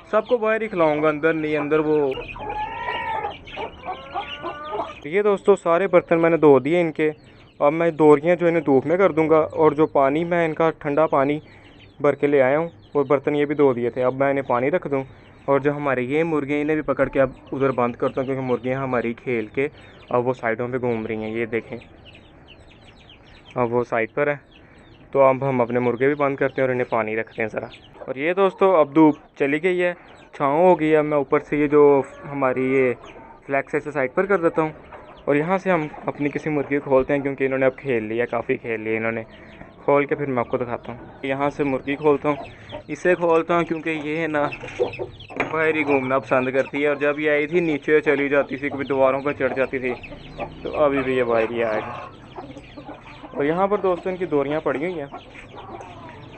सबको बाहर ही खिलाऊंगा, अंदर नहीं। अंदर वो ये दोस्तों सारे बर्तन मैंने धो दिए इनके। अब मैं दोरियाँ जो इन्हें धूप में कर दूंगा, और जो पानी मैं इनका ठंडा पानी भर के ले आया हूँ, और बर्तन ये भी धो दिए थे। अब मैं इन्हें पानी रख दूँ, और जो हमारे ये मुर्गियाँ इन्हें भी पकड़ के अब उधर बंद करता हूँ, क्योंकि मुर्गियाँ हमारी खेल के अब वो साइडों पे घूम रही हैं। ये देखें, अब वो साइड पर है। तो अब हम अपने मुर्गे भी बंद करते हैं और इन्हें पानी रखते हैं ज़रा। और ये दोस्तों अब धूप चली गई है, छाँव हो गई है। मैं ऊपर से ये जो हमारी ये फ्लैक्स है इसे साइड पर कर देता हूँ, और यहाँ से हम अपनी किसी मुर्गी को खोलते हैं, क्योंकि इन्होंने अब खेल लिया, काफ़ी खेल लिया इन्होंने। खोल के फिर मैं आपको दिखाता हूँ। यहाँ से मुर्गी खोलता हूँ, इसे खोलता हूँ क्योंकि ये है ना बाहर ही घूमना पसंद करती है। और जब ये आई थी नीचे चली जाती थी, कभी दीवारों पर चढ़ जाती थी, तो अभी भी ये बाहर ही आएगी। और यहाँ पर दोस्तों इनकी दोरियाँ पड़ी हुई हैं,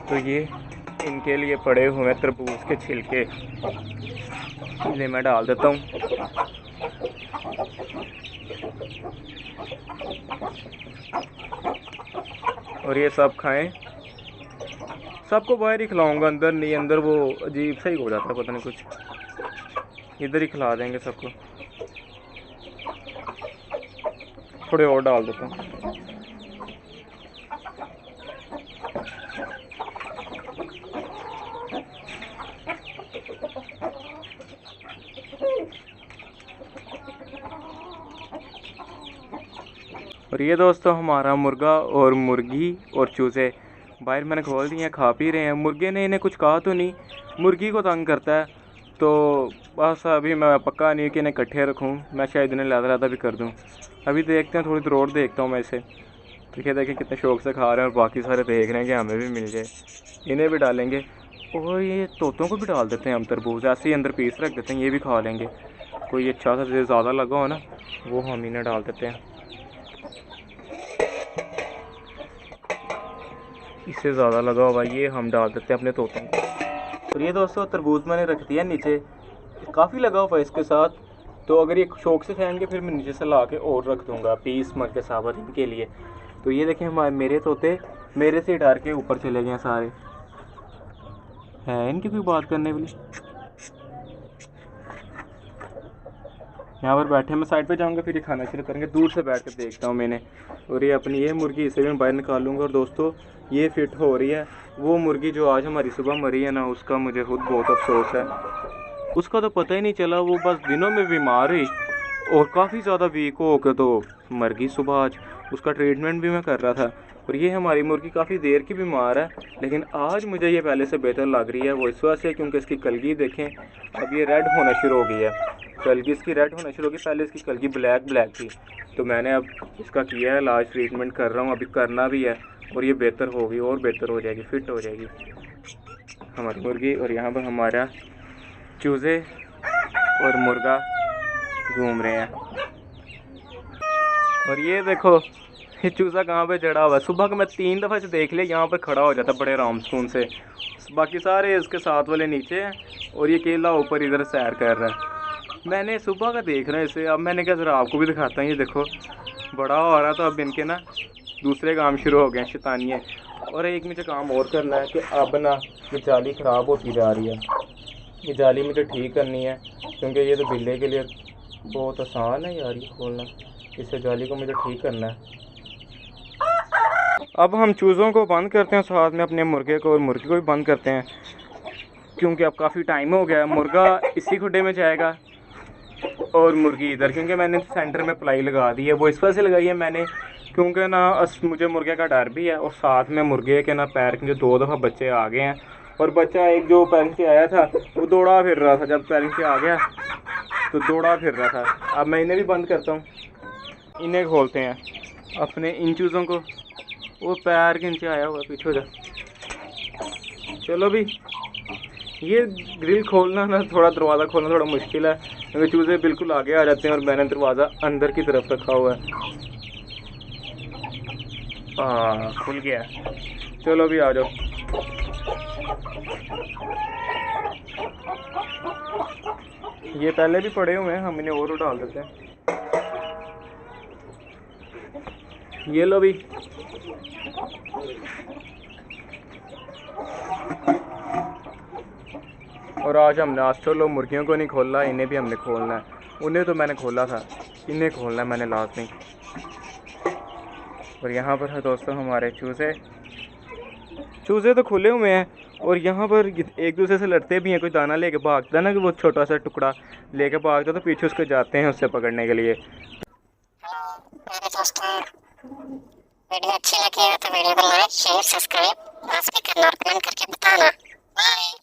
तो ये इनके लिए पड़े हुए तरबूज के छिलके इन्हें मैं डाल देता हूँ। और ये सब खाएं, सबको बाहर ही खिलाऊंगा, अंदर नहीं। अंदर वो अजीब सा ही हो जाता है, पता नहीं कुछ। इधर ही खिला देंगे सबको। थोड़े और डाल देता हूँ। और ये दोस्तों हमारा मुर्गा और मुर्गी और चूज़े बाहर मैंने खोल दिए हैं, खा पी रहे हैं। मुर्गे ने इन्हें कुछ कहा तो नहीं, मुर्गी को तंग करता है। तो बस अभी मैं पक्का नहीं कि इन्हें इकट्ठे रखूं, मैं शायद इन्हें लहदा भी कर दूं। अभी देखते हैं, थोड़ी देर और देखता हूं मैं इसे। तो ये देखें कितने शौक से खा रहे हैं, और बाकी सारे देख रहे हैं कि हमें भी मिल जाए। इन्हें भी डालेंगे, और ये तोतों को भी डाल देते हैं हम तरबूज, ऐसे ही अंदर पीस रख देते हैं, ये भी खा लेंगे। कोई अच्छा सा ज़्यादा लगा हो ना, वो हम इन्हें डाल देते हैं। इससे ज़्यादा लगा होगा ये हम डाल देते हैं अपने तोतों को। और ये दोस्तों तरबूज मैंने रख दिया नीचे, काफ़ी लगा हुआ है इसके साथ। तो अगर ये शौक से खाएंगे फिर मैं नीचे से ला के और रख दूँगा पीस मर के साबत इनके लिए। तो ये देखें हमारे मेरे तोते मेरे से डर के ऊपर चले गए सारे, हैं इनकी कोई बात करने वाली। यहाँ पर बैठे, मैं साइड पे जाऊँगा फिर ये खाना शुरू करेंगे। दूर से बैठ कर देखता हूँ मैंने। और ये अपनी ये मुर्गी, इसे भी मैं बाहर निकालूंगा। और दोस्तों ये फिट हो रही है। वो मुर्गी जो आज हमारी सुबह मरी है ना, उसका मुझे खुद बहुत अफसोस है। उसका तो पता ही नहीं चला, वो बस दिनों में बीमार हुई और काफ़ी ज़्यादा वीक हो के तो मर गई सुबह आज। उसका ट्रीटमेंट भी मैं कर रहा था। और ये हमारी मुर्गी काफ़ी देर की बीमार है, लेकिन आज मुझे ये पहले से बेहतर लग रही है। वो इस वजह से क्योंकि इसकी कलगी देखें, अब ये रेड होना शुरू हो गई है। कलगी इसकी रेड होना शुरू हो गई, पहले इसकी कलगी ब्लैक ब्लैक थी। तो मैंने अब इसका किया है इलाज, ट्रीटमेंट कर रहा हूँ, अभी करना भी है। और ये बेहतर होगी और बेहतर हो जाएगी, फिट हो जाएगी हमारी मुर्गी। और यहाँ पर हमारा चूज़े और मुर्गा घूम रहे हैं। और ये देखो ये चूज़ा कहाँ पे चढ़ा हुआ है। सुबह का मैं 3 दफ़ा से देख लिया, यहाँ पर खड़ा हो जाता बड़े आराम सुकून से। बाकी सारे इसके साथ वाले नीचे हैं, और ये केला ऊपर इधर सैर कर रहा है। मैंने सुबह का देख रहा है इसे, अब मैंने कहा ज़रा आपको भी दिखाता हूँ। ये देखो बड़ा हो रहा, तो अब इनके ना दूसरे काम शुरू हो गए हैं, शैतानियाँ। और एक मुझे काम और करना है कि अब ना ये जाली ख़राब होती जा रही है, ये जाली मुझे ठीक करनी है, क्योंकि ये तो बिल्ले के लिए बहुत आसान है यार ये खोलना। इसे जाली को मुझे ठीक करना है। अब हम चूज़ों को बंद करते हैं, साथ में अपने मुर्गे को और मुर्गी को भी बंद करते हैं, क्योंकि अब काफ़ी टाइम हो गया है। मुर्गा इसी खुड्डे में जाएगा और मुर्गी इधर, क्योंकि मैंने सेंटर में प्लाई लगा दी है। वो इस वजह से लगाई है मैंने, क्योंकि ना मुझे मुर्गे का डर भी है, और साथ में मुर्गे के ना पैर के जो 2 दफ़ा बच्चे आ गए हैं। और बच्चा एक जो पैर से आया था वो दौड़ा फिर रहा था, जब पैर से आ गया तो दौड़ा फिर रहा था। अब मैं इन्हें भी बंद करता हूँ, इन्हें खोलते हैं अपने इन चूज़ों को। वो पैर के नीचे आया हुआ, पीछे हो जा। चलो भी, ये ग्रिल खोलना ना, थोड़ा दरवाज़ा खोलना थोड़ा मुश्किल है, क्योंकि चूज़े बिल्कुल आगे आ जाते हैं और मैंने दरवाज़ा अंदर की तरफ रखा हुआ है। खुल गया। चलो भी आ जाओ। ये पहले भी पड़े हुए हैं, हम इन्हें और डाल देते हैं। ये लो भी। और आज हम लास्ट लो मुर्गियों को नहीं खोला, इन्हें भी हमने खोलना है। उन्हें तो मैंने खोला था, इन्हें खोलना है मैंने लाजमी। और यहाँ पर है दोस्तों हमारे चूज़े, चूज़े तो खुले हुए हैं और यहाँ पर एक दूसरे से लड़ते भी हैं। कोई दाना लेके भागता है ना, कि वो छोटा सा टुकड़ा लेके भागता, तो पीछे उसके जाते हैं उससे पकड़ने के लिए। मेरे दोस्तों, वीडियो अच्छी लगी हो तो वीडियो को लाइक शेयर सब्सक्राइब लाजमी करना और कमेंट करके बताना। बाय।